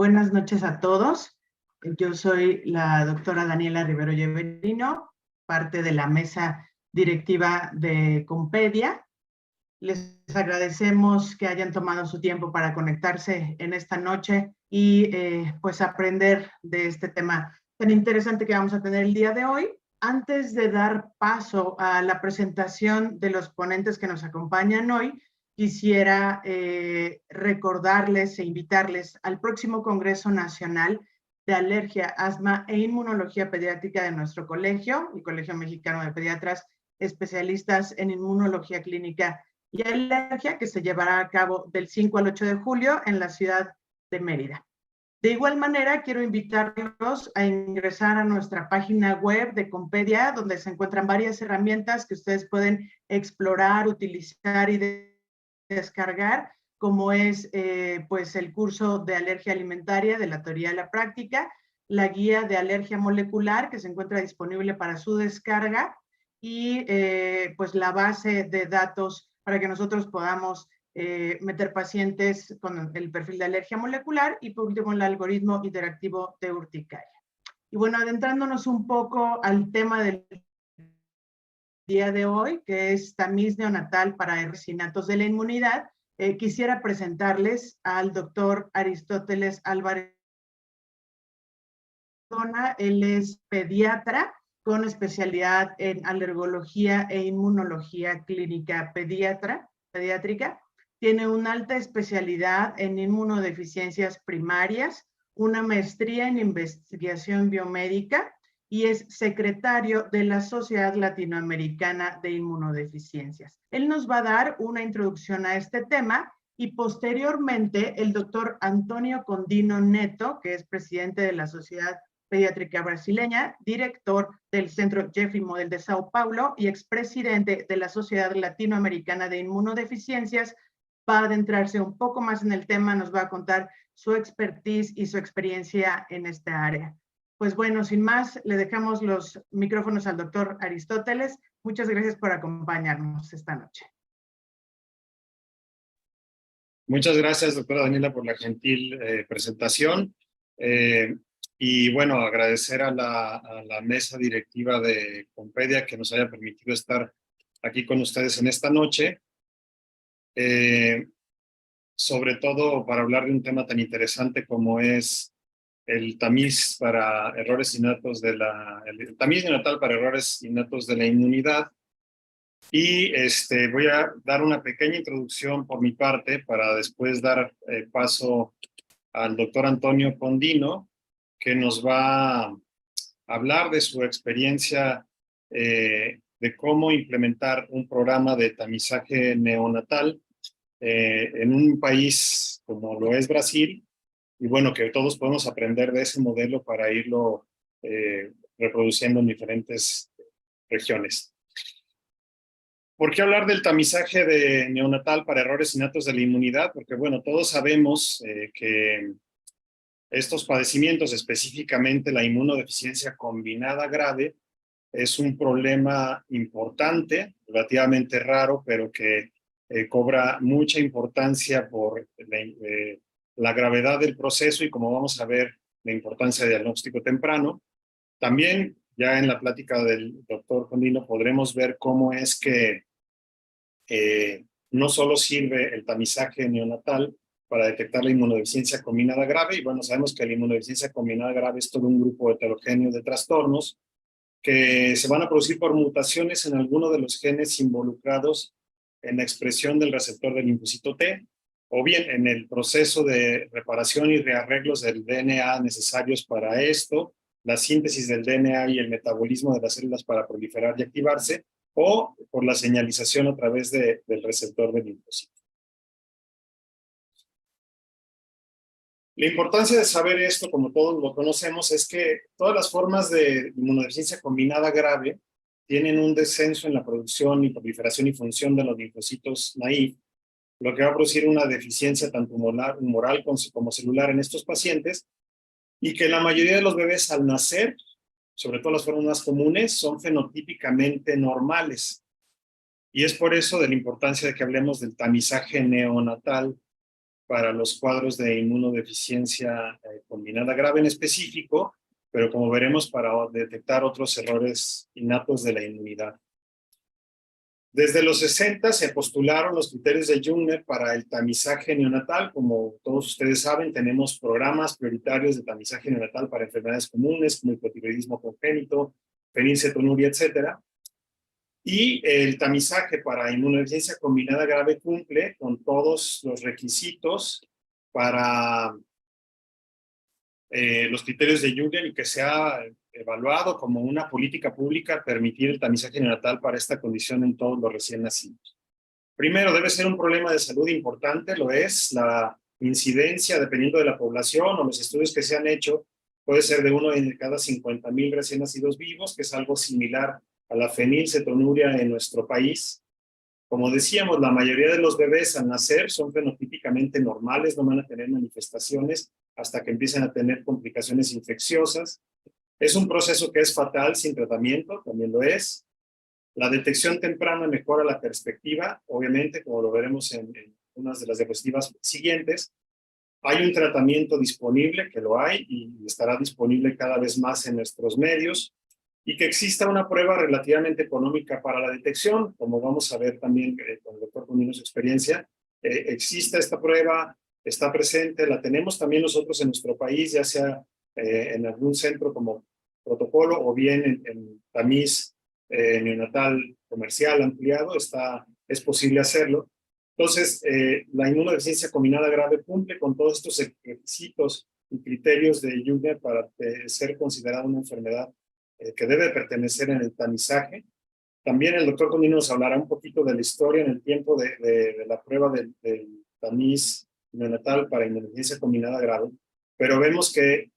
Buenas noches a todos. Yo soy la doctora Daniela Rivero Lleverino, parte de la mesa directiva de COMPEDIA. Les agradecemos que hayan tomado su tiempo para conectarse en esta noche y pues aprender de este tema tan interesante que vamos a tener el día de hoy. Antes de dar paso a la presentación de los ponentes que nos acompañan hoy, quisiera recordarles e invitarles al próximo Congreso Nacional de Alergia, Asma e Inmunología Pediátrica de nuestro colegio, el Colegio Mexicano de Pediatras, especialistas en inmunología clínica y alergia, que se llevará a cabo del 5 al 8 de julio en la ciudad de Mérida. De igual manera, quiero invitarlos a ingresar a nuestra página web de COMPEDIA, donde se encuentran varias herramientas que ustedes pueden explorar, utilizar y descargar, como es pues el curso de alergia alimentaria de la teoría a la práctica, la guía de alergia molecular que se encuentra disponible para su descarga y pues la base de datos para que nosotros podamos meter pacientes con el perfil de alergia molecular y por último el algoritmo interactivo de urticaria. Y bueno, adentrándonos un poco al tema del día de hoy, que es Tamiz neonatal para innatos de la inmunidad, quisiera presentarles al doctor Aristóteles Álvarez. Él es pediatra con especialidad en alergología e inmunología clínica pediátrica. Tiene una alta especialidad en inmunodeficiencias primarias, una maestría en investigación biomédica y es secretario de la Sociedad Latinoamericana de Inmunodeficiencias. Él nos va a dar una introducción a este tema y posteriormente el doctor Antonio Condino Neto, que es presidente de la Sociedad Pediátrica Brasileña, director del Centro Jeffrey Model de Sao Paulo y expresidente de la Sociedad Latinoamericana de Inmunodeficiencias, va a adentrarse un poco más en el tema, nos va a contar su expertise y su experiencia en esta área. Pues bueno, sin más, le dejamos los micrófonos al doctor Aristóteles. Muchas gracias por acompañarnos esta noche. Muchas gracias, doctora Daniela, por la gentil presentación. Y bueno, agradecer a la mesa directiva de COMPEDIA que nos haya permitido estar aquí con ustedes en esta noche. Sobre todo para hablar de un tema tan interesante como es el tamiz para errores innatos el tamiz neonatal para errores innatos de la inmunidad. Y voy a dar una pequeña introducción por mi parte para después dar paso al doctor Antonio Condino, que nos va a hablar de su experiencia de cómo implementar un programa de tamizaje neonatal en un país como lo es Brasil, y bueno, que todos podemos aprender de ese modelo para irlo reproduciendo en diferentes regiones. ¿Por qué hablar del tamizaje de neonatal para errores innatos de la inmunidad? Porque bueno, todos sabemos que estos padecimientos, específicamente la inmunodeficiencia combinada grave, es un problema importante, relativamente raro, pero que cobra mucha importancia por la gravedad del proceso y, como vamos a ver, la importancia del diagnóstico temprano. También, ya en la plática del doctor Condino, podremos ver cómo es que no solo sirve el tamizaje neonatal para detectar la inmunodeficiencia combinada grave, y bueno, sabemos que la inmunodeficiencia combinada grave es todo un grupo heterogéneo de trastornos que se van a producir por mutaciones en alguno de los genes involucrados en la expresión del receptor del linfocito T, o bien en el proceso de reparación y rearreglos del DNA necesarios para esto, la síntesis del DNA y el metabolismo de las células para proliferar y activarse, o por la señalización a través del receptor del linfocito. La importancia de saber esto, como todos lo conocemos, es que todas las formas de inmunodeficiencia combinada grave tienen un descenso en la producción y proliferación y función de los linfocitos naïf, lo que va a producir una deficiencia tanto humoral como celular en estos pacientes, y que la mayoría de los bebés al nacer, sobre todo las formas más comunes, son fenotípicamente normales. Y es por eso de la importancia de que hablemos del tamizaje neonatal para los cuadros de inmunodeficiencia combinada grave en específico, pero como veremos para detectar otros errores innatos de la inmunidad. Desde los 60 se postularon los criterios de Jungner para el tamizaje neonatal. Como todos ustedes saben, tenemos programas prioritarios de tamizaje neonatal para enfermedades comunes como hipotiroidismo congénito, fenilcetonuria, etc. Y el tamizaje para inmunodeficiencia combinada grave cumple con todos los requisitos para los criterios de Jungner y que se ha evaluado como una política pública permitir el tamizaje neonatal para esta condición en todos los recién nacidos. Primero, debe ser un problema de salud importante, lo es. La incidencia, dependiendo de la población o los estudios que se han hecho, puede ser de 1 en cada 50,000 recién nacidos vivos, que es algo similar a la fenilcetonuria en nuestro país. Como decíamos, la mayoría de los bebés al nacer son fenotípicamente normales, no van a tener manifestaciones hasta que empiecen a tener complicaciones infecciosas. Es un proceso que es fatal sin tratamiento, también lo es. La detección temprana mejora la perspectiva, obviamente, como lo veremos en unas de las diapositivas siguientes. Hay un tratamiento disponible, que lo hay, y estará disponible cada vez más en nuestros medios, y que exista una prueba relativamente económica para la detección, como vamos a ver también con el doctor Cunino su experiencia. Existe esta prueba, está presente, la tenemos también nosotros en nuestro país, ya sea en algún centro como protocolo o bien en Tamiz neonatal comercial ampliado, es posible hacerlo. Entonces, la inmunodeficiencia combinada grave cumple con todos estos requisitos y criterios de Jungner para ser considerada una enfermedad que debe pertenecer en el tamizaje. También el doctor Cunino nos hablará un poquito de la historia en el tiempo de la prueba del tamiz neonatal para inmunodeficiencia combinada grave, pero vemos que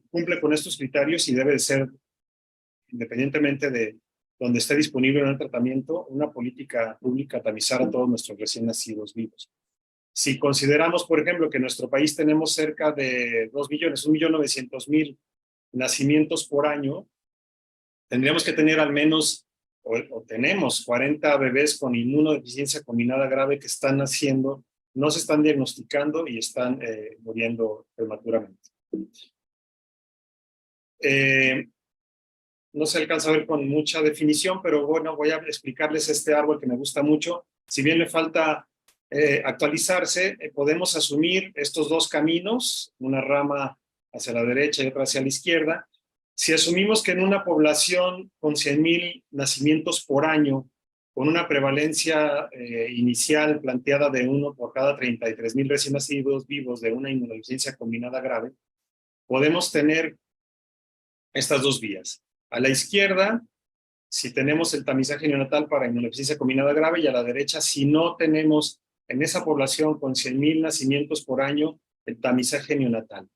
cumple con estos criterios y debe de ser, independientemente de donde esté disponible un tratamiento, una política pública tamizar a todos nuestros recién nacidos vivos. Si consideramos, por ejemplo, que en nuestro país tenemos cerca de 2 millones, 1.900.000 nacimientos por año, tendríamos que tener al menos, o tenemos 40 bebés con inmunodeficiencia combinada grave que están naciendo, no se están diagnosticando y están muriendo prematuramente. No se alcanza a ver con mucha definición, pero bueno, voy a explicarles este árbol que me gusta mucho. Si bien le falta actualizarse, podemos asumir estos dos caminos, una rama hacia la derecha y otra hacia la izquierda. Si asumimos que en una población con 100,000 nacimientos por año, con una prevalencia inicial planteada de 1 por cada 33,000 recién nacidos vivos de una inmunodeficiencia combinada grave, podemos tener estas dos vías. A la izquierda, si tenemos el tamizaje neonatal para inmunodeficiencia combinada grave, y a la derecha, si no tenemos en esa población con 100,000 nacimientos por año, el tamizaje neonatal.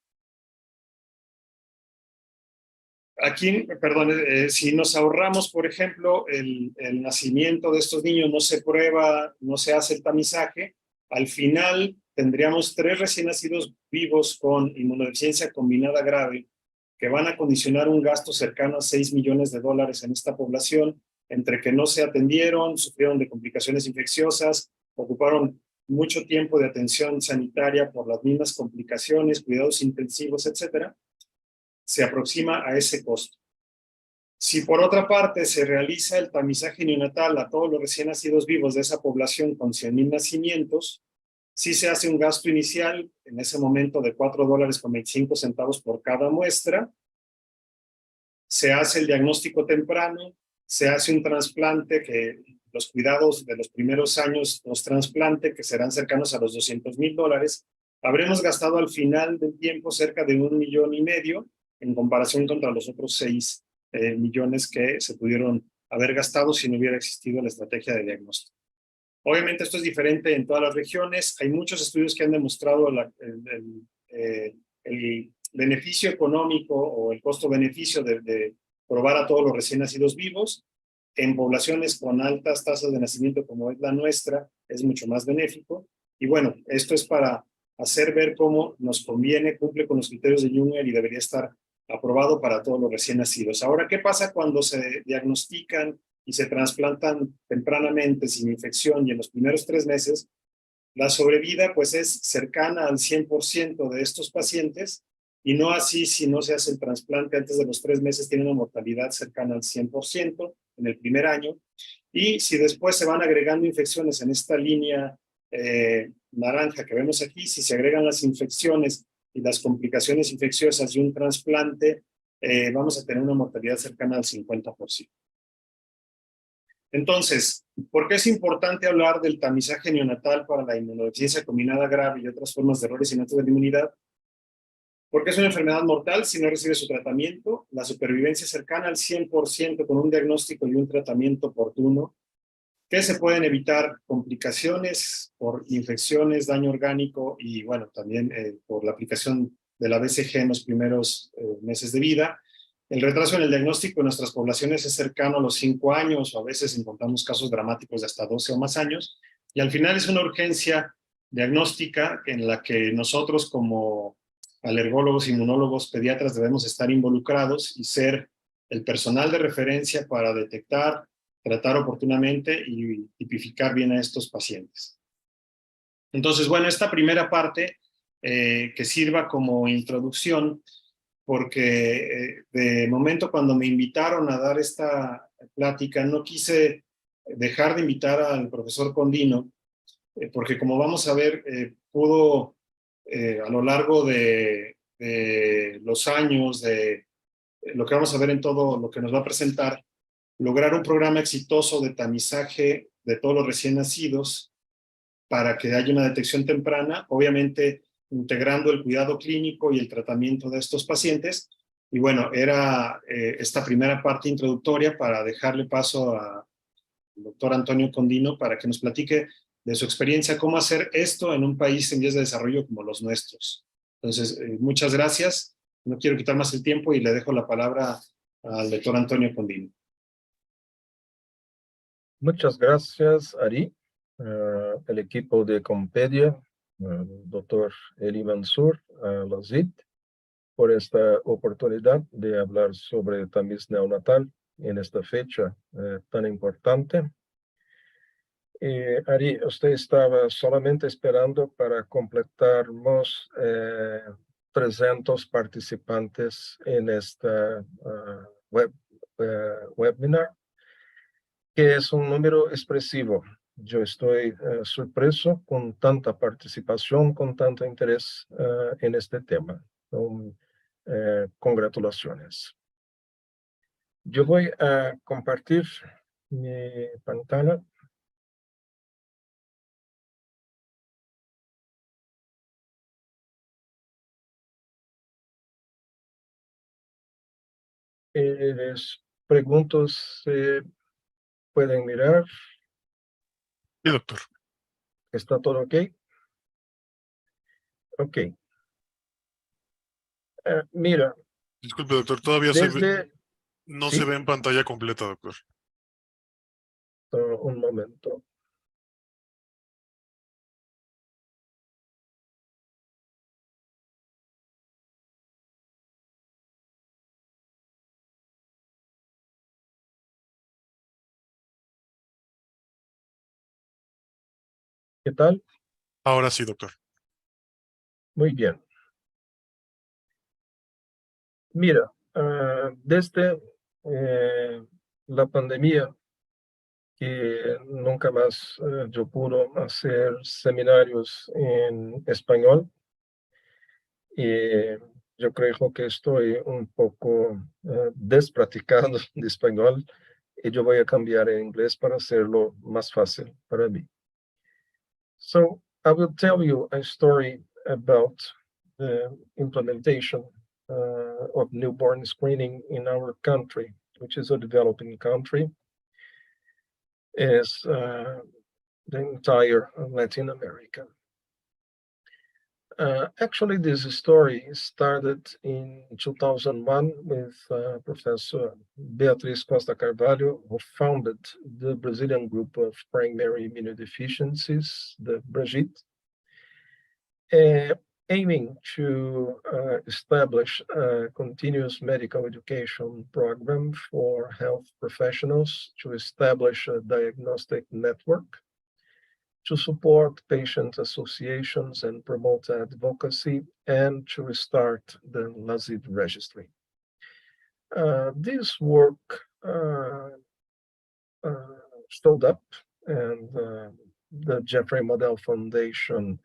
Aquí, perdón, si nos ahorramos, por ejemplo, el nacimiento de estos niños, no se prueba, no se hace el tamizaje, al final tendríamos 3 recién nacidos vivos con inmunodeficiencia combinada grave que van a condicionar un gasto cercano a $6 millones en esta población, entre que no se atendieron, sufrieron de complicaciones infecciosas, ocuparon mucho tiempo de atención sanitaria por las mismas complicaciones, cuidados intensivos, etcétera. Se aproxima a ese costo. Si por otra parte se realiza el tamizaje neonatal a todos los recién nacidos vivos de esa población con 100,000 nacimientos, sí se hace un gasto inicial en ese momento de $4.25 por cada muestra, se hace el diagnóstico temprano, se hace un trasplante que los cuidados de los primeros años, los trasplantes que serán cercanos a los $200,000, habremos gastado al final del tiempo cerca de $1,5 millones en comparación contra los otros 6 millones que se pudieron haber gastado si no hubiera existido la estrategia de diagnóstico. Obviamente esto es diferente en todas las regiones. Hay muchos estudios que han demostrado el beneficio económico o el costo-beneficio de probar a todos los recién nacidos vivos. En poblaciones con altas tasas de nacimiento como es la nuestra, es mucho más benéfico. Y bueno, esto es para hacer ver cómo nos conviene, cumple con los criterios de Jungner y debería estar aprobado para todos los recién nacidos. Ahora, ¿qué pasa cuando se diagnostican y se trasplantan tempranamente sin infección y en los primeros 3 meses? La sobrevida pues es cercana al 100% de estos pacientes, y no así si no se hace el trasplante antes de los 3 meses, tiene una mortalidad cercana al 100% en el primer año. Y si después se van agregando infecciones en esta línea naranja que vemos aquí, si se agregan las infecciones y las complicaciones infecciosas de un trasplante, vamos a tener una mortalidad cercana al 50%. Entonces, ¿por qué es importante hablar del tamizaje neonatal para la inmunodeficiencia combinada grave y otras formas de errores innatos de la inmunidad? Porque es una enfermedad mortal si no recibe su tratamiento, la supervivencia cercana al 100% con un diagnóstico y un tratamiento oportuno, que se pueden evitar complicaciones por infecciones, daño orgánico y, bueno, también por la aplicación de la BCG en los primeros meses de vida. El retraso en el diagnóstico en nuestras poblaciones es cercano a los 5 años, o a veces encontramos casos dramáticos de hasta 12 o más años, y al final es una urgencia diagnóstica en la que nosotros como alergólogos, inmunólogos, pediatras debemos estar involucrados y ser el personal de referencia para detectar, tratar oportunamente y tipificar bien a estos pacientes. Entonces, bueno, esta primera parte que sirva como introducción, porque de momento cuando me invitaron a dar esta plática no quise dejar de invitar al profesor Condino, porque como vamos a ver, pudo a lo largo de los años, de lo que vamos a ver en todo lo que nos va a presentar, lograr un programa exitoso de tamizaje de todos los recién nacidos para que haya una detección temprana, obviamente integrando el cuidado clínico y el tratamiento de estos pacientes. Y bueno, era esta primera parte introductoria para dejarle paso al doctor Antonio Condino para que nos platique de su experiencia, cómo hacer esto en un país en vías de desarrollo como los nuestros. Entonces, muchas gracias. No quiero quitar más el tiempo y le dejo la palabra al doctor Antonio Condino. Muchas gracias, Ari, el equipo de COMPEDIA, doctor Eli Mansur, Lazid, por esta oportunidad de hablar sobre tamiz neonatal en esta fecha tan importante. Ari, usted estaba solamente esperando para completarnos 300 participantes en esta webinar, que es un número expresivo. Yo estoy sorpreso con tanta participación, con tanto interés en este tema. Congratulaciones. Yo voy a compartir mi pantalla. Les pregunto si pueden mirar. Sí, doctor. ¿Está todo ok? Ok. Mira. Disculpe, doctor, todavía no ¿sí? se ve en pantalla completa, doctor. Un momento. ¿Qué tal? Ahora sí, doctor. Muy bien. Mira, desde la pandemia, que nunca más yo pude hacer seminarios en español, y yo creo que estoy un poco despracticando de español, y yo voy a cambiar a inglés para hacerlo más fácil para mí. So I will tell you a story about the implementation of newborn screening in our country, which is a developing country, is the entire Latin America. Actually, this story started in 2001 with Professor Beatriz Costa Carvalho, who founded the Brazilian group of primary immunodeficiencies, the BRAGIT, aiming to establish a continuous medical education program for health professionals to establish a diagnostic network to support patient associations and promote advocacy, and to restart the LASID registry. This work stood up, and the Jeffrey Model Foundation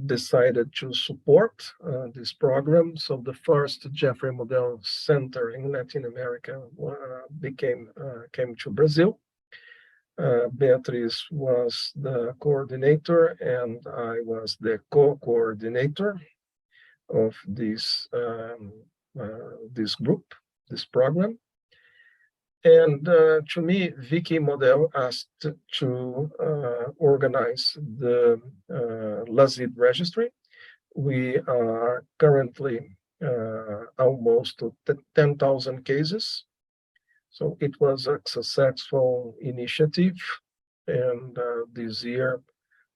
decided to support this program. So the first Jeffrey Model Center in Latin America came to Brazil. Beatriz was the coordinator, and I was the co-coordinator of this group, this program. And to me, Vicky Model asked to organize the LASID registry. We are currently almost to 10,000 cases. So it was a successful initiative. And this year,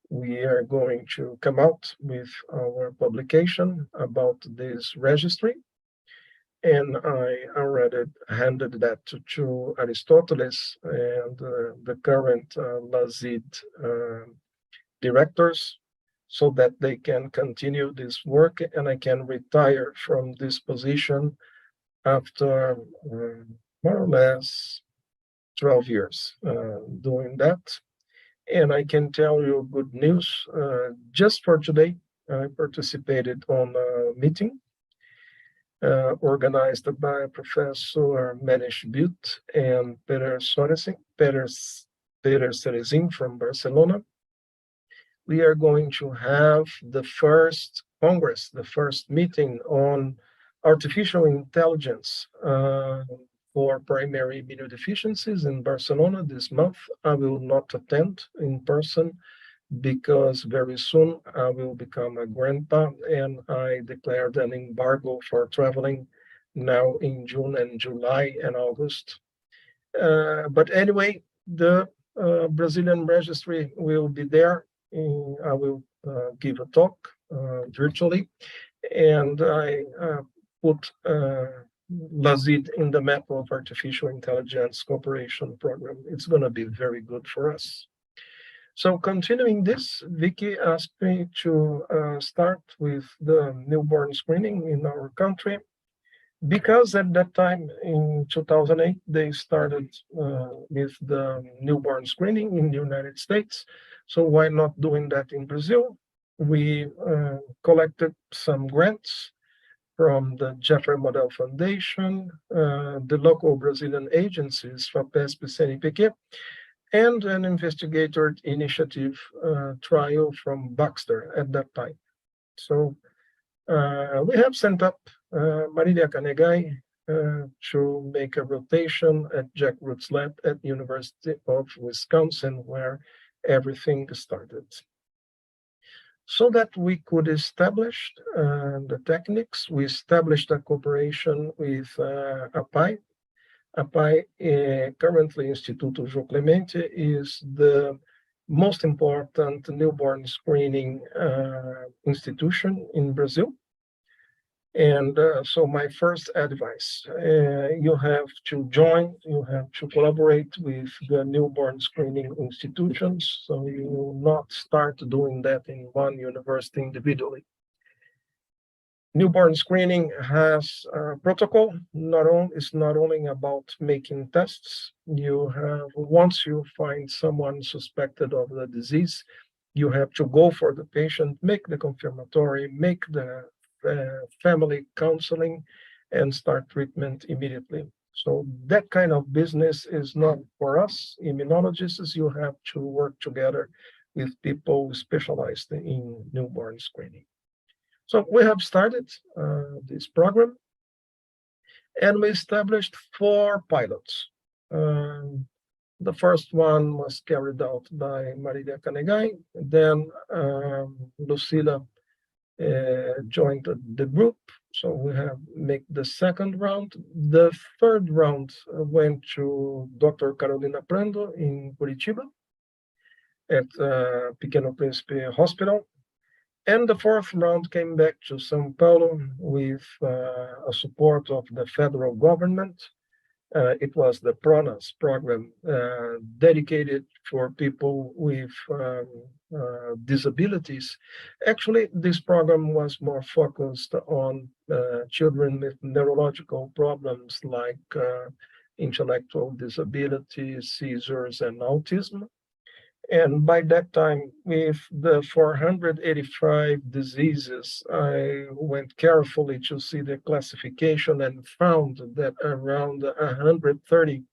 we are going to come out with our publication about this registry. And I already handed that to Aristoteles and the current LASID directors, so that they can continue this work, and I can retire from this position after more or less 12 years doing that. And I can tell you good news. Just for today, I participated on a meeting organized by Professor Manish Butte and Peter Cerezin from Barcelona. We are going to have the first Congress, the first meeting on artificial intelligence for primary immunodeficiencies in Barcelona this month. I will not attend in person because very soon I will become a grandpa, and I declared an embargo for traveling now in June and July and August. But anyway, the Brazilian registry will be there. I will give a talk virtually, and I put LASID in the map of artificial intelligence cooperation program. It's going to be very good for us. So continuing this, Vicky asked me to start with the newborn screening in our country, because at that time in 2008, they started with the newborn screening in the United States. So why not doing that in Brazil? We collected some grants from the Jeffrey Model Foundation, the local Brazilian agencies, FAPESP, CNPq, and an investigator initiative trial from Baxter at that time. So we have sent up Marilia Canegai to make a rotation at Jack Root's lab at University of Wisconsin, where everything started. So that we could establish the techniques, we established a cooperation with APAI. APAI, currently Instituto João Clemente, is the most important newborn screening institution in Brazil. And so my first advice, you have to join, you have to collaborate with the newborn screening institutions, so you will not start doing that in one university individually. Newborn screening has a protocol. It's not only about making tests. You have, once you find someone suspected of the disease, you have to go for the patient, make the confirmatory, make the family counseling, and start treatment immediately. So that kind of business is not for us immunologists. You have to work together with people specialized in newborn screening. So we have started this program, and we established 4 pilots. The first one was carried out by Marilia Canegai. Then Lucila joined the group. So we have made the second round. The third round went to Dr. Carolina Prando in Curitiba at Pequeno Príncipe Hospital. And the fourth round came back to São Paulo with a support of the federal government. It was the PRONAS program dedicated for people with disabilities. Actually, this program was more focused on children with neurological problems like intellectual disabilities, seizures, and autism. And by that time, with the 485 diseases, I went carefully to see the classification and found that around 130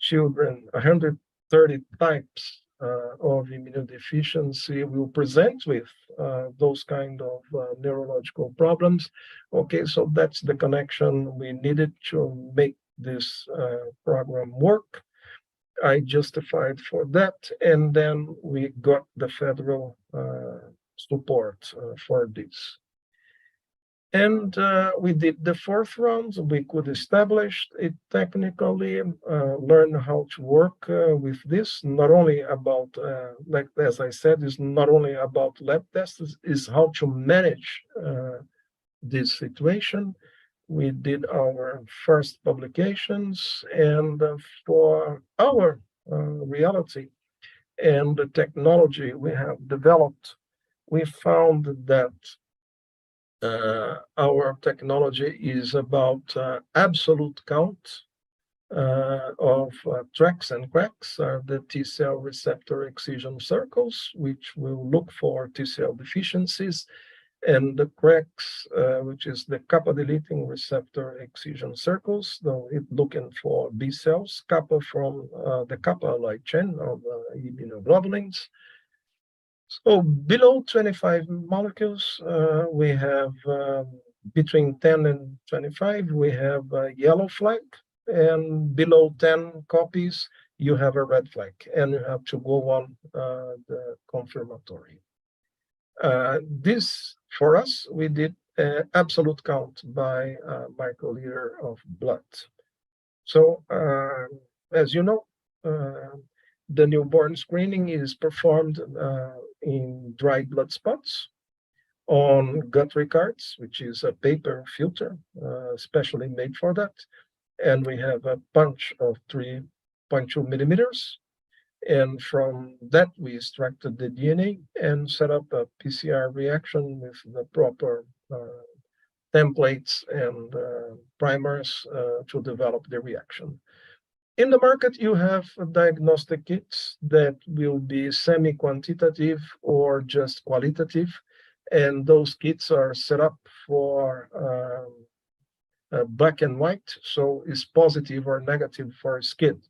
children, 130 types of immunodeficiency will present with those kind of neurological problems. Okay, so that's the connection we needed to make this program work. I justified for that, and then we got the federal support for this. And we did the fourth round. We could establish it technically, learn how to work with this. Not only about, like as I said, is not only about lab tests, is how to manage this situation. We did our first publications, and for our reality and the technology we have developed, we found that our technology is about absolute count of tracks and cracks, the T-cell receptor excision circles, which will look for T-cell deficiencies, and the cracks, which is the kappa deleting receptor excision circles, though it's looking for B cells, kappa from the kappa light chain of immunoglobulins. So below 25 molecules, we have between 10 and 25, we have a yellow flag, and below 10 copies, you have a red flag, and you have to go on the confirmatory. This, for us, we did absolute count by microliter of blood. So, as you know, the newborn screening is performed in dry blood spots on gut records, which is a paper filter specially made for that. And we have a punch of 3.2 millimeters. And from that, we extracted the DNA and set up a PCR reaction with the proper templates and primers to develop the reaction. In the market, you have diagnostic kits that will be semi-quantitative or just qualitative, and those kits are set up for black and white, so it's positive or negative for skin.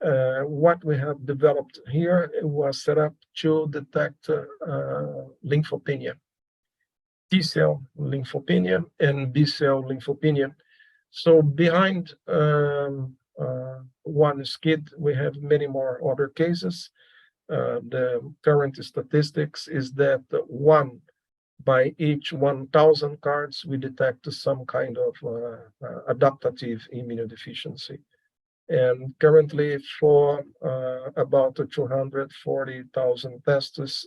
What we have developed here was set up to detect lymphopenia, T-cell lymphopenia and B-cell lymphopenia. So behind one skid, we have many more other cases. The current statistics is that one by each 1,000 cards, we detect some kind of adaptive immunodeficiency. And currently for about 240,000 tests,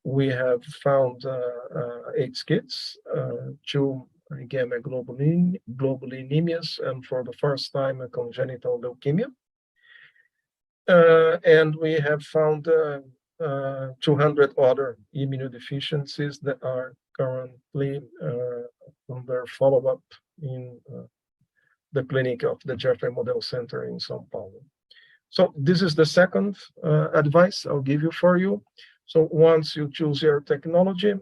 we have found 8 skids, 2 gamma globulinemias, and for the first time, a congenital leukemia. And we have found 200 other immunodeficiencies that are currently under follow-up in the clinic of the Jeffrey Model Center in São Paulo. So this is the second advice I'll give you for you. So once you choose your technology,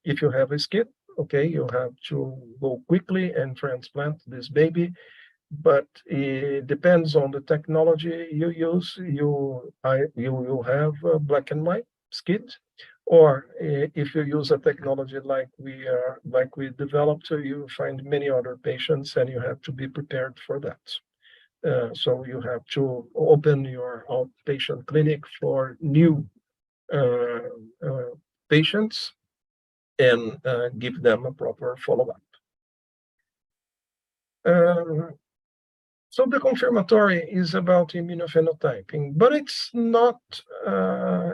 if you have a skid, okay, you have to go quickly and transplant this baby, but it depends on the technology you use. You will have a black and white skid, or if you use a technology like we developed, you find many other patients, and you have to be prepared for that. So you have to open your outpatient clinic for new patients and give them a proper follow-up. So the confirmatory is about immunophenotyping, but it's not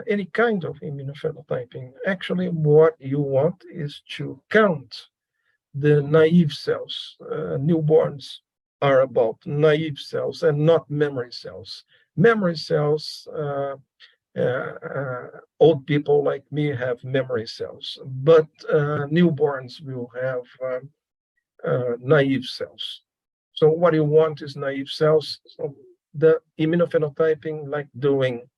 any kind of immunophenotyping. Actually, what you want is to count the naive cells, newborns, are about naive cells and not memory cells. Memory cells, old people like me have memory cells, but newborns will have naive cells. So what you want is naive cells. So the immunophenotyping, like doing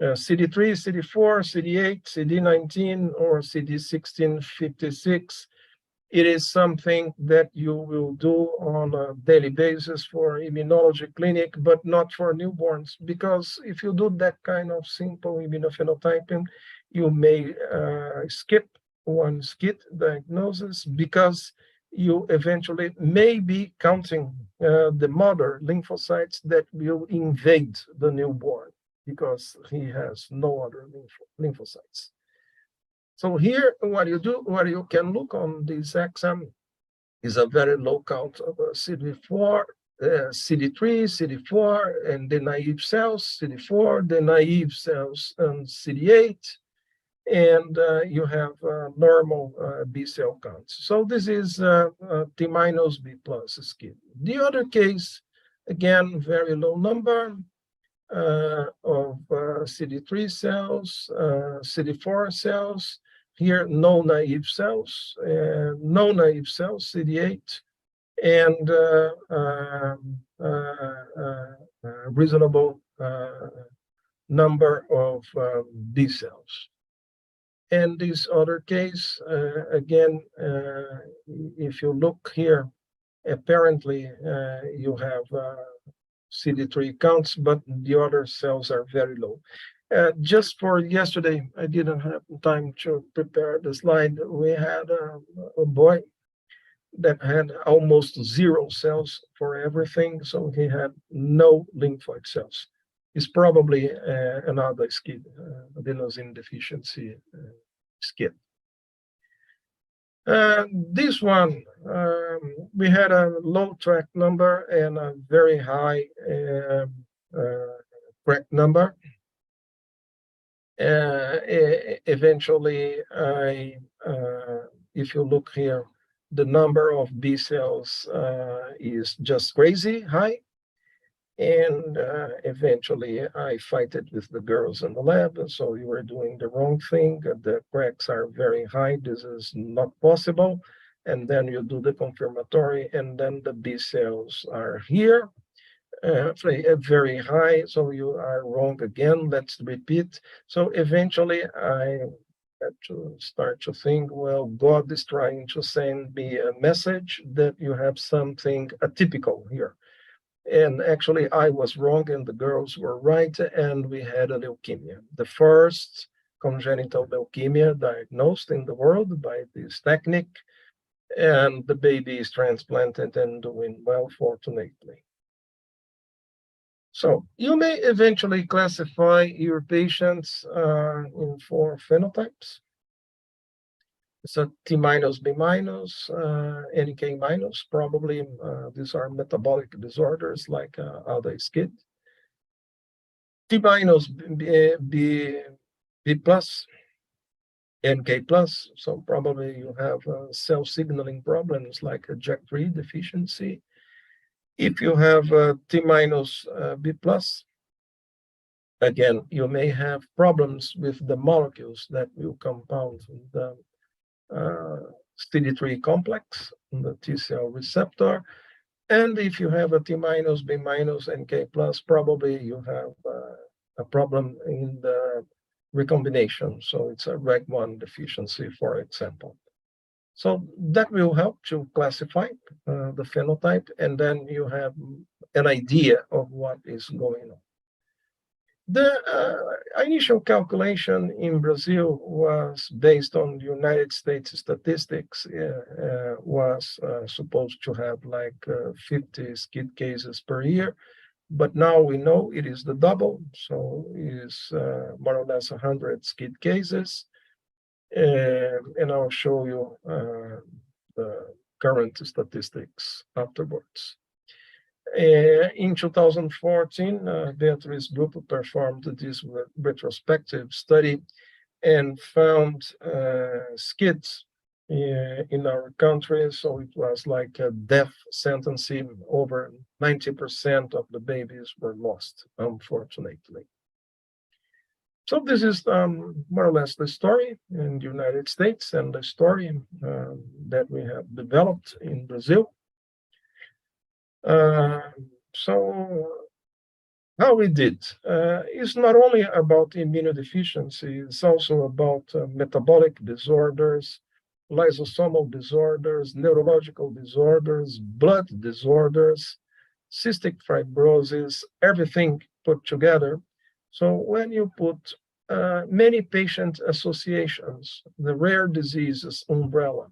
CD3, CD4, CD8, CD19, or CD1656, it is something that you will do on a daily basis for immunology clinic, but not for newborns, because if you do that kind of simple immunophenotyping, you may skip one SCID diagnosis, because you eventually may be counting the mother lymphocytes that will invade the newborn, because he has no other lymphocytes. So here, what you can look on this exam is a very low count of CD4, CD3, CD4, and the naive cells, CD4, the naive cells, and CD8, and you have normal B cell counts. So this is T minus B plus SCID. The other case, again, very low number of CD3 cells, CD4 cells. Here, no naive cells, CD8, and reasonable number of B cells. And this other case, again, if you look here, apparently you have CD3 counts, but the other cells are very low. Just for yesterday, I didn't have time to prepare the slide. We had a boy that had almost 0 cells for everything, so he had no lymphoid cells. It's probably another SCID, adenosine deficiency SCID. This one, we had a low track number and a very high track number. Eventually, if you look here, the number of B cells is just crazy high. And eventually I fight it with the girls in the lab. And so you are doing the wrong thing. The cracks are very high. This is not possible. And then you do the confirmatory, and then the B cells are here. Very high, so you are wrong again. Let's repeat. So eventually I had to start to think, well, God is trying to send me a message that you have something atypical here. And actually I was wrong and the girls were right, and we had a leukemia. The first congenital leukemia diagnosed in the world by this technique, and the baby is transplanted and doing well, fortunately. So you may eventually classify your patients in 4 phenotypes. So T minus, B minus, NK minus, probably these are metabolic disorders like other SCID. T minus, B plus, NK plus, so probably you have cell signaling problems like a JAK3 deficiency. If you have T minus B plus, again, you may have problems with the molecules that will compound the CD3 complex, the T cell receptor. And if you have a T minus, B minus, NK plus, probably you have a problem in the recombination. So it's a REG1 deficiency, for example. So that will help to classify the phenotype, and then you have an idea of what is going on. The initial calculation in Brazil was based on the United States statistics, was supposed to have like 50 SCID cases per year, but now we know it is the double, so it is more or less 100 SCID cases. And I'll show you the current statistics afterwards. In 2014, Beatrice group performed this retrospective study and found SCIDs in our country. So it was like a death sentencing. Over 90% of the babies were lost, unfortunately. So this is more or less the story in the United States and the story that we have developed in Brazil. So how we did is not only about immunodeficiency, it's also about metabolic disorders, lysosomal disorders, neurological disorders, blood disorders, cystic fibrosis, everything put together. So when you put many patient associations, the rare diseases umbrella,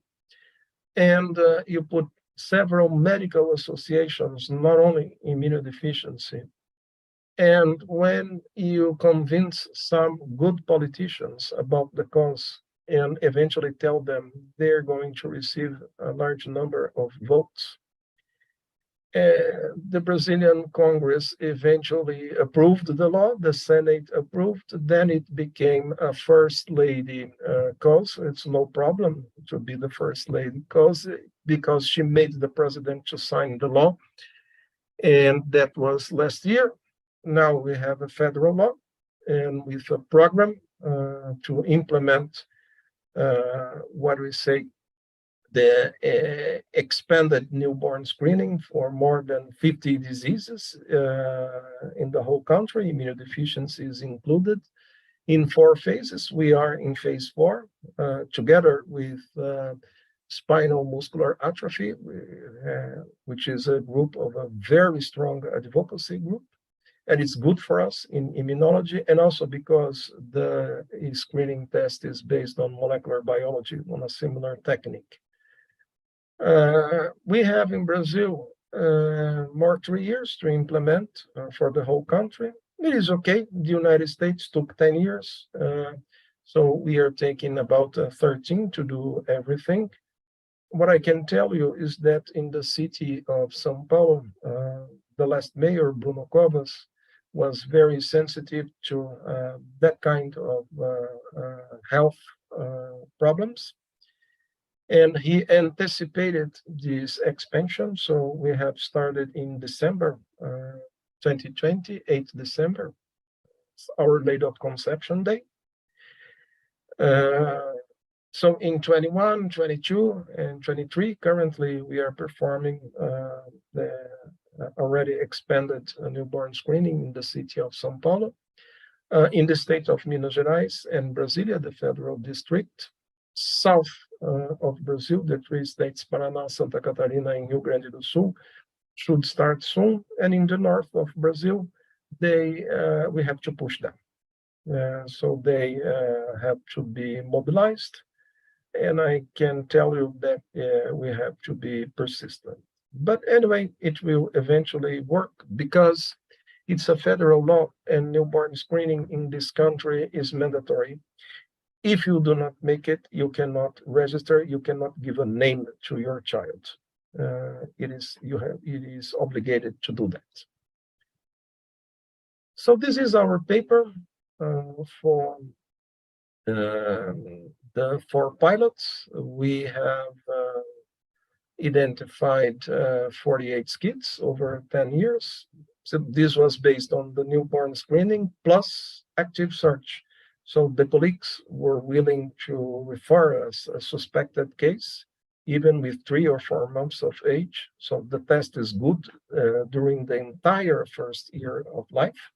and you put several medical associations, not only immunodeficiency, and when you convince some good politicians about the cause and eventually tell them they're going to receive a large number of votes, the Brazilian Congress eventually approved the law, the Senate approved, then it became a first lady cause. It's no problem to be the first lady cause because she made the president to sign the law. And that was last year. Now we have a federal law and with a program to implement what we say, the expanded newborn screening for more than 50 diseases in the whole country. Immunodeficiency is included in 4 phases. We are in phase 4 together with spinal muscular atrophy, which is a group of a very strong advocacy group. And it's good for us in immunology, and also because the screening test is based on molecular biology on a similar technique. We have in Brazil more 3 years to implement for the whole country. It is okay. The United States took 10 years. So we are taking about 13 to do everything. What I can tell you is that in the city of São Paulo, the last mayor, Bruno Covas, was very sensitive to that kind of health problems. And he anticipated this expansion. So we have started in December 2020, 8th December, our date of conception day. So in 21, 22, and 23, currently we are performing the already expanded newborn screening in the city of São Paulo, in the state of Minas Gerais and Brasília, the federal district, south of Brazil, the 3 states, Paraná, Santa Catarina, and Rio Grande do Sul, should start soon. And in the north of Brazil, we have to push them. So they have to be mobilized. And I can tell you that we have to be persistent. But anyway, it will eventually work because it's a federal law and newborn screening in this country is mandatory. If you do not make it, you cannot register, you cannot give a name to your child. It is obligated to do that. So this is our paper for the 4 pilots. We have identified 48 kids over 10 years. So this was based on the newborn screening plus active search. So the colleagues were willing to refer us a suspected case, even with 3 or 4 months of age. So the test is good during the entire first year of life.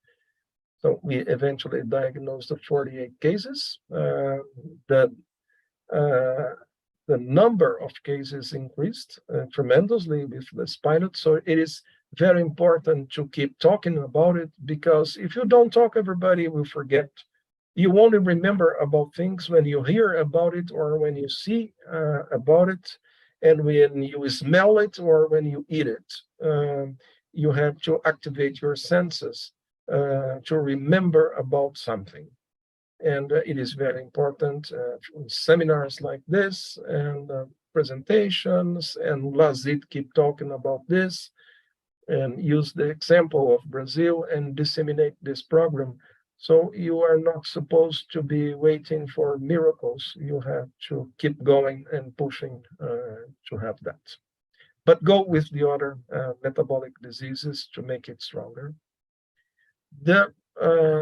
So we eventually diagnosed the 48 cases. The number of cases increased tremendously with this pilot. So it is very important to keep talking about it, because if you don't talk, everybody will forget. You only remember about things when you hear about it or when you see about it, and when you smell it or when you eat it. You have to activate your senses to remember about something. And it is very important seminars like this and presentations, and Lazit keep talking about this and use the example of Brazil and disseminate this program So you are not supposed to be waiting for miracles. You have to keep going and pushing to have that. But go with the other metabolic diseases to make it stronger. The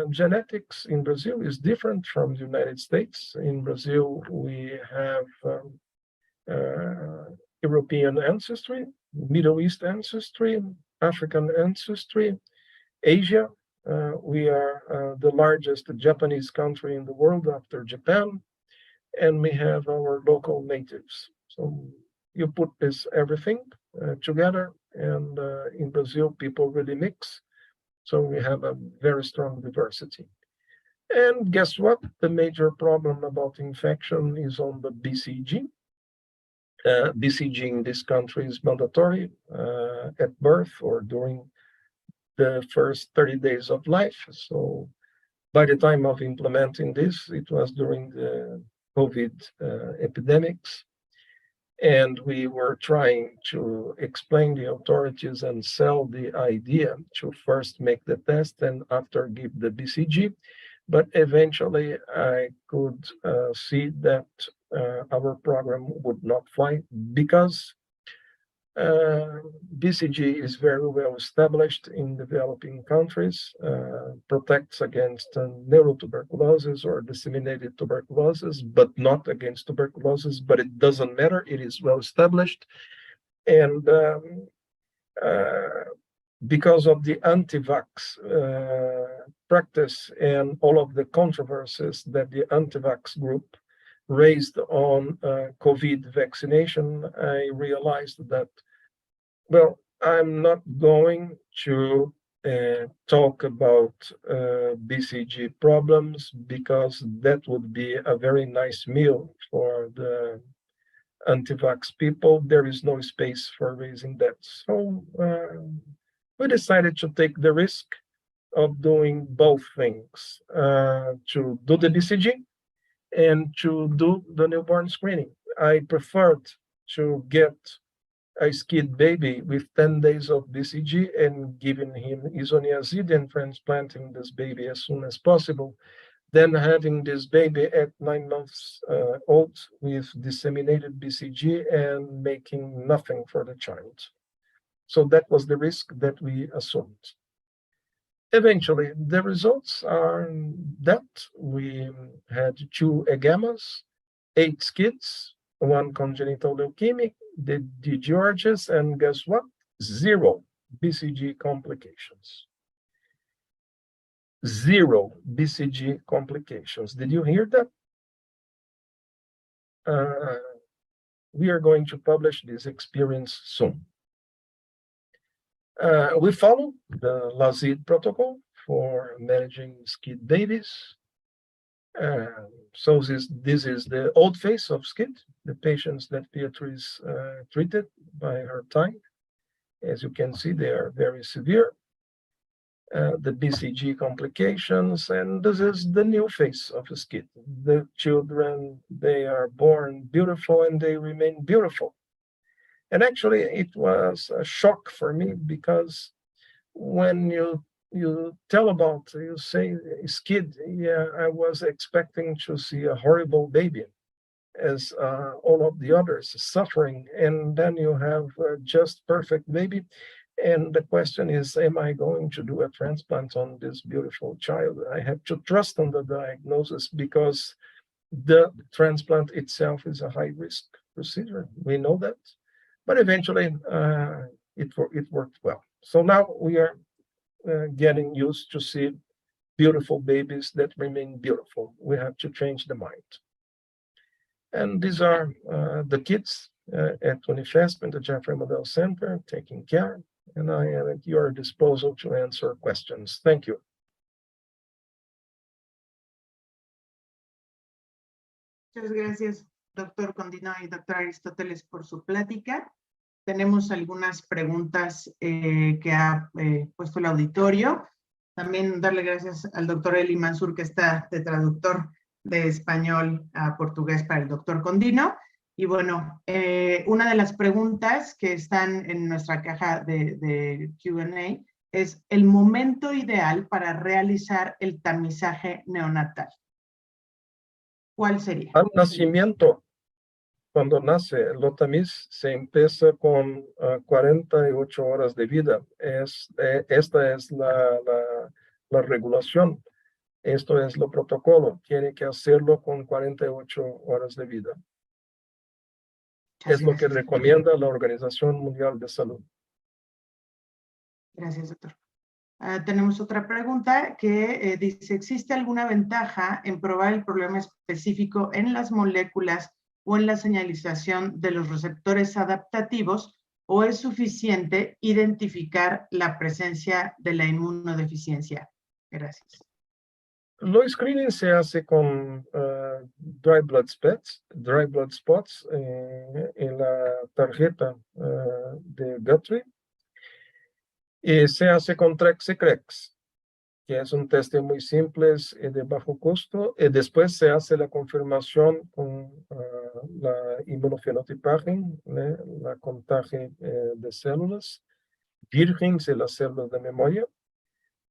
genetics in Brazil is different from the United States. In Brazil, we have European ancestry, Middle East ancestry, African ancestry, Asia. We are the largest Japanese country in the world after Japan, and we have our local natives. So you put this everything together, and in Brazil, people really mix. So we have a very strong diversity. And guess what? The major problem about infection is on the BCG. BCG in this country is mandatory at birth or during the first 30 days of life. So by the time of implementing this, it was during the COVID epidemics. And we were trying to explain the authorities and sell the idea to first make the test and after give the BCG. But eventually I could see that our program would not fly because BCG is very well established in developing countries, protects against neurotuberculosis or disseminated tuberculosis, but not against tuberculosis, but it doesn't matter, it is well established. And because of the anti-vax practice and all of the controversies that the anti-vax group raised on COVID vaccination, I realized that, well, I'm not going to talk about BCG problems because that would be a very nice meal for the anti-vax people. There is no space for raising that. So we decided to take the risk of doing both things, to do the BCG and to do the newborn screening. I preferred to get a SCID baby with 10 days of BCG and giving him isoniazid and transplanting this baby as soon as possible, than having this baby at 9 months old with disseminated BCG and making nothing for the child. So that was the risk that we assumed. Eventually, the results are that we had 2 agamas, 8 SCIDs, 1 congenital leukemic, the Georges, and guess what? 0 BCG complications. 0 BCG complications. Did you hear that? We are going to publish this experience soon. We follow the LAZID protocol for managing SCID babies. So this is the old face of SCID, the patients that Beatrice treated by her time. As you can see, they are very severe. The BCG complications, and this is the new face of SCID. The children, they are born beautiful and they remain beautiful. And actually, it was a shock for me because when you tell about, you say SCID, yeah, I was expecting to see a horrible baby as all of the others suffering. And then you have just perfect baby. And the question is, am I going to do a transplant on this beautiful child? I have to trust on the diagnosis because the transplant itself is a high-risk procedure. We know that. But eventually, it worked well. So now we are getting used to see beautiful babies that remain beautiful. We have to change the mind. And these are the kids at Unifesp and the Jeffrey Model Center taking care. And I am at your disposal to answer questions. Thank you. Muchas gracias, doctor Condino y doctor Aristóteles, por su plática. Tenemos algunas preguntas que ha puesto el auditorio. También darle gracias al doctor Eli Mansur, que está de traductor de español a portugués para el doctor Condino. Y bueno, una de las preguntas que están en nuestra caja de Q&A es el momento ideal para realizar el tamizaje neonatal? ¿Cuál sería? Al nacimiento, cuando nace, el tamiz se empieza con 48 horas de vida. Esta es la regulación. Esto es lo protocolo. Tiene que hacerlo con 48 horas de vida. Es lo que recomienda la Organización Mundial de Salud. Gracias, doctor. Tenemos otra pregunta que dice, ¿existe alguna ventaja en probar el problema específico en las moléculas o en la señalización de los receptores adaptativos o es suficiente identificar la presencia de la inmunodeficiencia? Gracias. Lo screening se hace con dry blood spots en la tarjeta de Guthrie. Y se hace con Trex y Crex, que es un test muy simple y de bajo costo. Y después se hace la confirmación con la inmunofenotipaje, la contaje de células vírgenes y las células de memoria.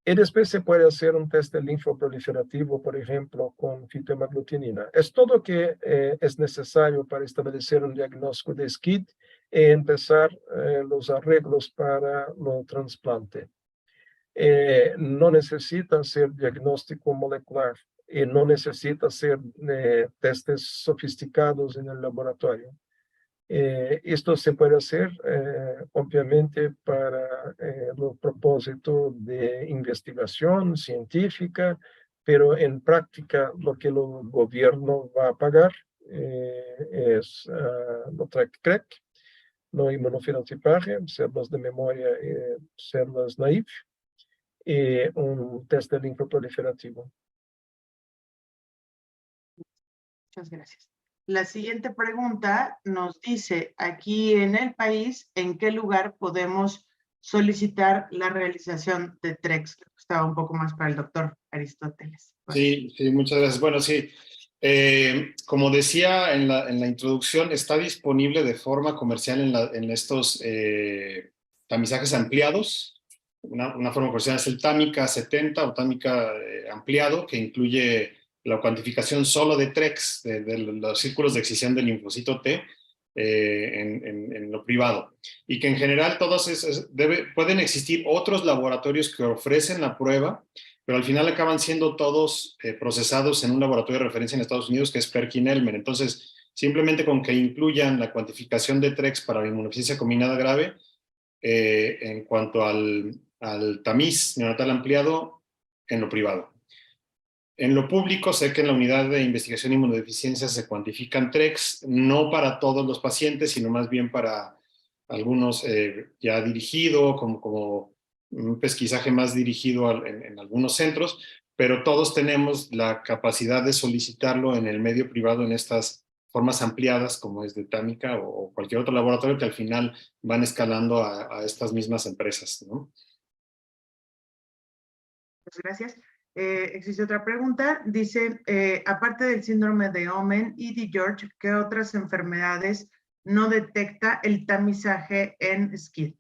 Y después se puede hacer un test de linfoproliferativo, por ejemplo, con fitohemaglutinina. Es todo que es necesario para establecer un diagnóstico de SCID y empezar los arreglos para los trasplantes. No necesita ser diagnóstico molecular y no necesita ser testes sofisticados en el laboratorio. Esto se puede hacer, obviamente, para el propósito de investigación científica, pero en práctica lo que el gobierno va a pagar es lo TREC-CREC, lo inmunofenotipaje, células de memoria y células naive, y un test de linfoproliferativo. Muchas gracias. La siguiente pregunta nos dice, aquí en el país, ¿en qué lugar podemos solicitar la realización de TREX? Estaba un poco más para el doctor Aristóteles. Sí, muchas gracias. Bueno, sí, como decía en la introducción, está disponible de forma comercial en estos tamizajes ampliados. Una forma comercial es el Támica 70 o Támica ampliado, que incluye la cuantificación solo de TREX, de los círculos de excisión del linfocito T en lo privado. Y que en general todos pueden existir otros laboratorios que ofrecen la prueba, pero al final acaban siendo todos procesados en un laboratorio de referencia en Estados Unidos que es Perkin-Elmer. Entonces, simplemente con que incluyan la cuantificación de TREX para la inmunodeficiencia combinada grave, en cuanto al tamiz neonatal ampliado en lo privado. En lo público, sé que en la unidad de investigación de inmunodeficiencia se cuantifican TREX, no para todos los pacientes, sino más bien para algunos ya dirigido, como un pesquisaje más dirigido en algunos centros, pero todos tenemos la capacidad de solicitarlo en el medio privado en estas formas ampliadas, como es de Támica o cualquier otro laboratorio que al final van escalando a estas mismas empresas, ¿no? Muchas gracias. Existe otra pregunta. Dice, aparte del síndrome de Omen y de George, ¿qué otras enfermedades no detecta el tamizaje en SCID?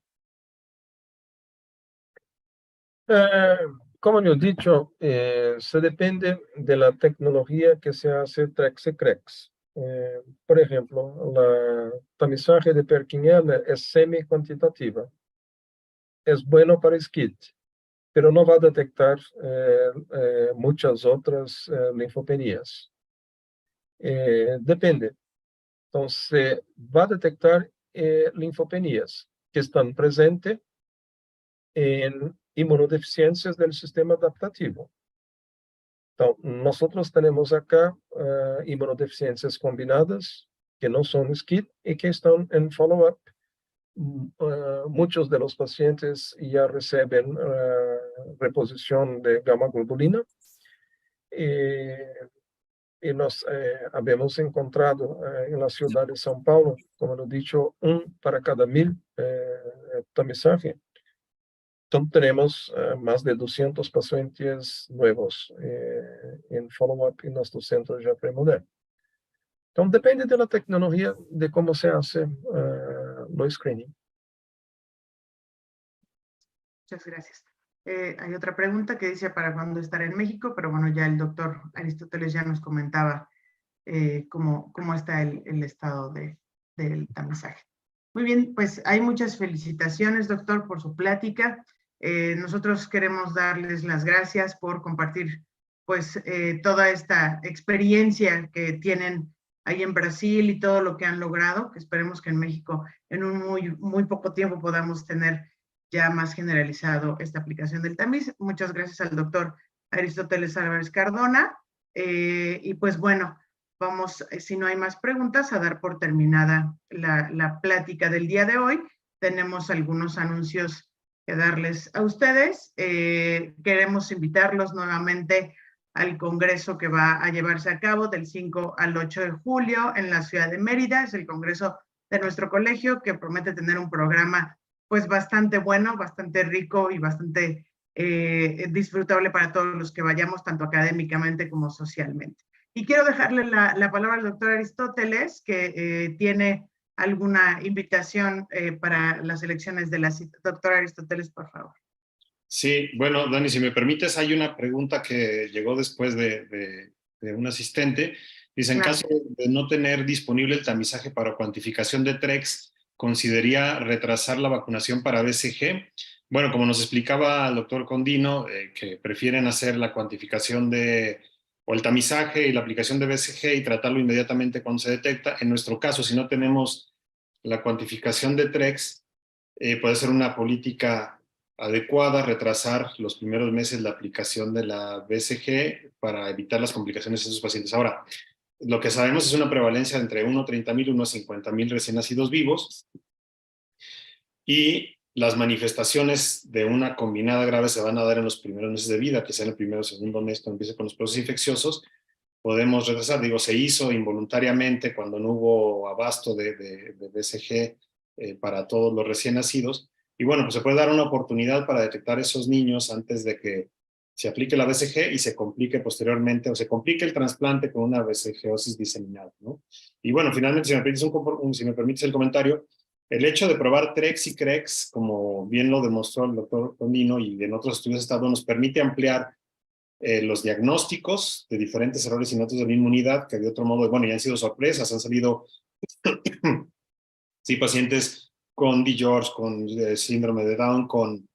Como yo he dicho, se depende de la tecnología que se hace TREX y CREX. Por ejemplo, la tamizaje de Perkin-Elmer es semi-cuantitativa. Es bueno para SCID, pero no va a detectar muchas otras linfopenias. Depende. Entonces, va a detectar linfopenias que están presentes en inmunodeficiencias del sistema adaptativo. Entonces, nosotros tenemos acá inmunodeficiencias combinadas que no son SCID y que están en follow-up. Muchos de los pacientes ya reciben reposición de gamma globulina y nos habíamos encontrado en la ciudad de São Paulo, como lo he dicho, 1 para cada 1000 tamizaje. Entonces tenemos más de 200 pacientes nuevos en follow-up en nuestro centro ya premoder. Entonces depende de la tecnología de cómo se hace lo screening. Muchas gracias. Hay otra pregunta que dice para cuándo estará en México, pero bueno, ya el doctor Aristóteles ya nos comentaba cómo está el estado del tamizaje. Muy bien, pues hay muchas felicitaciones, doctor, por su plática. Nosotros queremos darles las gracias por compartir pues toda esta experiencia que tienen ahí en Brasil y todo lo que han logrado, que esperemos que en México en un muy poco tiempo podamos tener ya más generalizado esta aplicación del tamiz. Muchas gracias al doctor Aristóteles Álvarez Cardona. Y pues bueno, vamos, si no hay más preguntas, a dar por terminada la plática del día de hoy. Tenemos algunos anuncios que darles a ustedes. Queremos invitarlos nuevamente al congreso que va a llevarse a cabo del 5 al 8 de julio en la ciudad de Mérida. Es el congreso de nuestro colegio que promete tener un programa pues bastante bueno, bastante rico y bastante disfrutable para todos los que vayamos, tanto académicamente como socialmente. Y quiero dejarle la palabra al doctor Aristóteles, que tiene alguna invitación para las elecciones de la cita. Doctor Aristóteles, por favor. Sí, bueno, Dani, si me permites, hay una pregunta que llegó después de un asistente. Dice, en caso de no tener disponible el tamizaje para cuantificación de TREX, ¿consideraría retrasar la vacunación para BCG? Bueno, como nos explicaba el doctor Condino, que prefieren hacer la cuantificación o el tamizaje y la aplicación de BCG y tratarlo inmediatamente cuando se detecta. En nuestro caso, si no tenemos la cuantificación de TREX, puede ser una política adecuada retrasar los primeros meses la aplicación de la BCG para evitar las complicaciones en esos pacientes. Ahora, lo que sabemos es una prevalencia entre 1,30,000 y 1,50,000 recién nacidos vivos, y las manifestaciones de una combinada grave se van a dar en los primeros meses de vida, que sea en el primero o segundo mes cuando empiece con los procesos infecciosos. Podemos retrasar, digo, se hizo involuntariamente cuando no hubo abasto de BCG para todos los recién nacidos, y bueno, pues se puede dar una oportunidad para detectar esos niños antes de que se aplique la BCG y se complique posteriormente, o se complique el trasplante con una BCGosis diseminada, ¿no? Y bueno, finalmente, si me permites el comentario, el hecho de probar TREX y CREX, como bien lo demostró el doctor Condino y en otros estudios de estado, nos permite ampliar los diagnósticos de diferentes errores innatos de la inmunidad, que de otro modo, bueno, ya han sido sorpresas, han salido sí, pacientes con DiGeorge, con síndrome de Down, con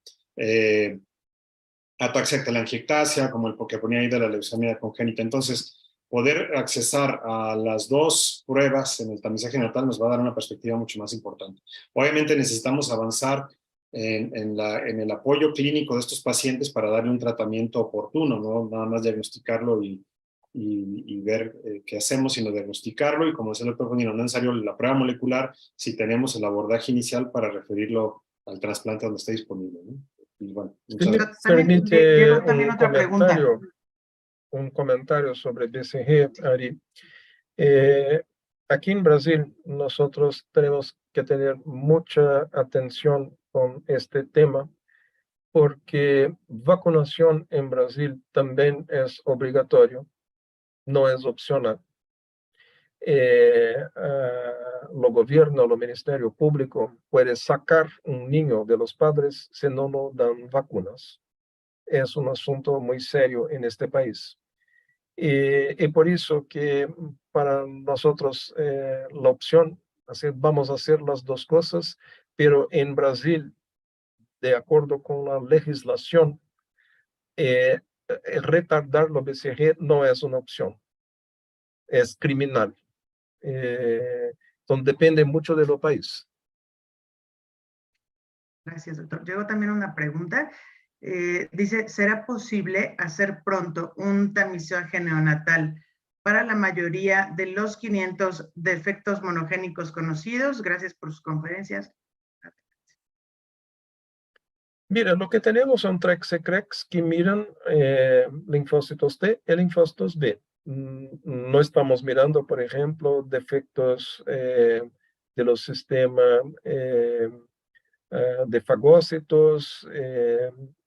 ataxia telangiectasia, como el que ponía ahí de la leucemia congénita. Entonces, poder accesar a las dos pruebas en el tamizaje neonatal nos va a dar una perspectiva mucho más importante. Obviamente necesitamos avanzar en el apoyo clínico de estos pacientes para darle un tratamiento oportuno, no nada más diagnosticarlo y ver qué hacemos, sino diagnosticarlo, y como decía el doctor Condino, no es necesario la prueba molecular si tenemos el abordaje inicial para referirlo al trasplante donde esté disponible, ¿no? Y bueno, Si me permite un comentario sobre BCG, Ari. Aquí en Brasil nosotros tenemos que tener mucha atención con este tema, porque vacunación en Brasil también es obligatorio, no es opcional. Lo gobierno, lo ministerio público puede sacar un niño de los padres si no lo dan vacunas. Es un asunto muy serio en este país. Y por eso que para nosotros la opción, así vamos a hacer las dos cosas, pero en Brasil, de acuerdo con la legislación, retardar la BCG no es una opción, es criminal. Entonces depende mucho de los países. Gracias, doctor. Llegó también una pregunta. Dice, ¿será posible hacer pronto un tamizaje neonatal para la mayoría de los 500 defectos monogénicos conocidos? Gracias por sus conferencias. Mira, lo que tenemos son TREX que miran linfocitos T y linfocitos B. No estamos mirando, por ejemplo, defectos de los sistemas de fagócitos,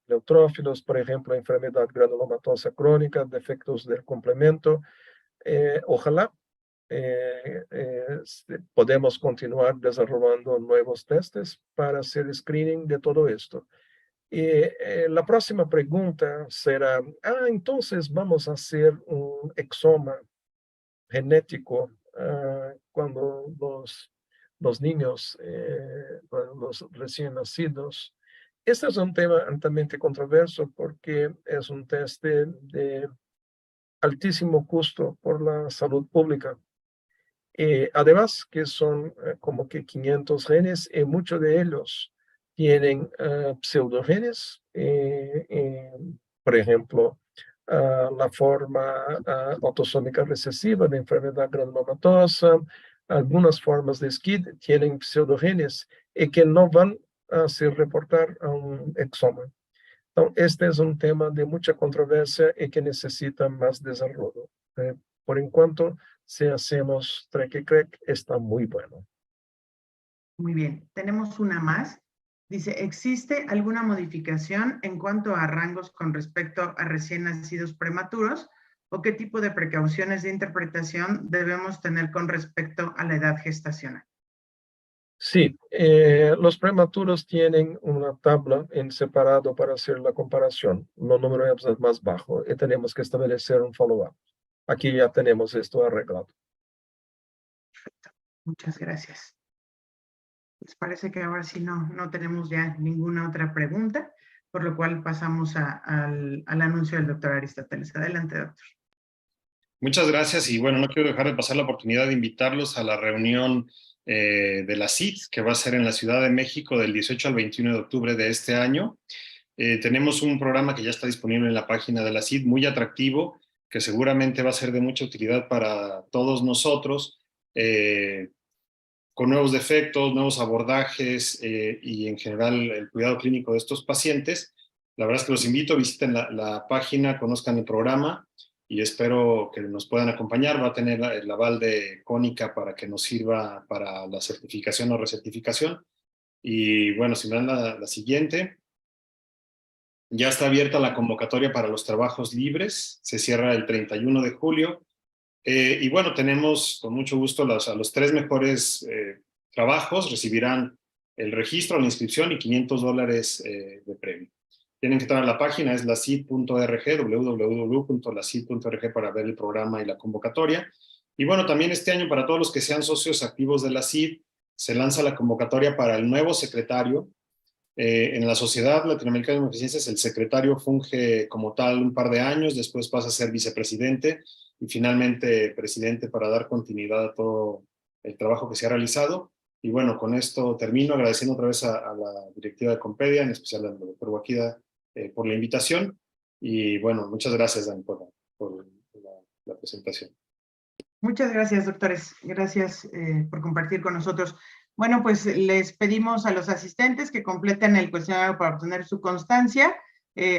neutrófilos, por ejemplo, enfermedad granulomatosa crónica, defectos del complemento. Ojalá podemos continuar desarrollando nuevos testes para hacer screening de todo esto. La próxima pregunta será, entonces vamos a hacer un exoma genético cuando los niños, los recién nacidos. Este es un tema altamente controverso porque es un test de altísimo costo por la salud pública. Además que son como que 500 genes y muchos de ellos tienen pseudogenes, por ejemplo, la forma autosómica recesiva de enfermedad granulomatosa, algunas formas de SCID tienen pseudogenes y que no van a hacer reportar a un exoma. Entonces, este es un tema de mucha controversia y que necesita más desarrollo. Por enquanto, si hacemos track, está muy bueno. Muy bien, tenemos una más. Dice, ¿existe alguna modificación en cuanto a rangos con respecto a recién nacidos prematuros? ¿O qué tipo de precauciones de interpretación debemos tener con respecto a la edad gestacional? Sí, los prematuros tienen una tabla en separado para hacer la comparación. Los números es más bajo y tenemos que establecer un follow-up. Aquí ya tenemos esto arreglado. Perfecto, muchas gracias. Pues parece que ahora sí no tenemos ya ninguna otra pregunta, por lo cual pasamos al anuncio del doctor Aristóteles. Adelante, doctor. Muchas gracias y bueno, no quiero dejar de pasar la oportunidad de invitarlos a la reunión de la CID, que va a ser en la Ciudad de México del 18 al 21 de octubre de este año. Tenemos un programa que ya está disponible en la página de la CID, muy atractivo, que seguramente va a ser de mucha utilidad para todos nosotros, con nuevos defectos, nuevos abordajes y en general el cuidado clínico de estos pacientes. La verdad es que los invito, visiten la página, conozcan el programa y espero que nos puedan acompañar. Va a tener el aval de Cónica para que nos sirva para la certificación o recertificación. Y bueno, si me dan la siguiente. Ya está abierta la convocatoria para los trabajos libres, se cierra el 31 de julio. Y bueno, tenemos con mucho gusto a los 3 mejores trabajos, recibirán el registro, la inscripción y $500 de premio. Tienen que entrar a la página, es lacid.org, www.lacid.org para ver el programa y la convocatoria. Y bueno, también este año para todos los que sean socios activos de la CID, se lanza la convocatoria para el nuevo secretario. En la Sociedad Latinoamericana de Neurociencias, el secretario funge como tal un par de años, después pasa a ser vicepresidente y finalmente presidente para dar continuidad a todo el trabajo que se ha realizado. Y bueno, con esto termino agradeciendo otra vez a la directiva de COMPEDIA, en especial al doctor Guaquida, por la invitación. Y bueno, muchas gracias, Dan, por la presentación. Muchas gracias, doctores. Gracias por compartir con nosotros. Bueno, pues les pedimos a los asistentes que completen el cuestionario para obtener su constancia.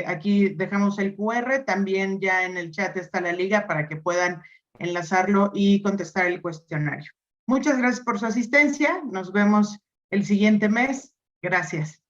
Aquí dejamos el QR, también ya en el chat está la liga para que puedan enlazarlo y contestar el cuestionario. Muchas gracias por su asistencia. Nos vemos el siguiente mes. Gracias.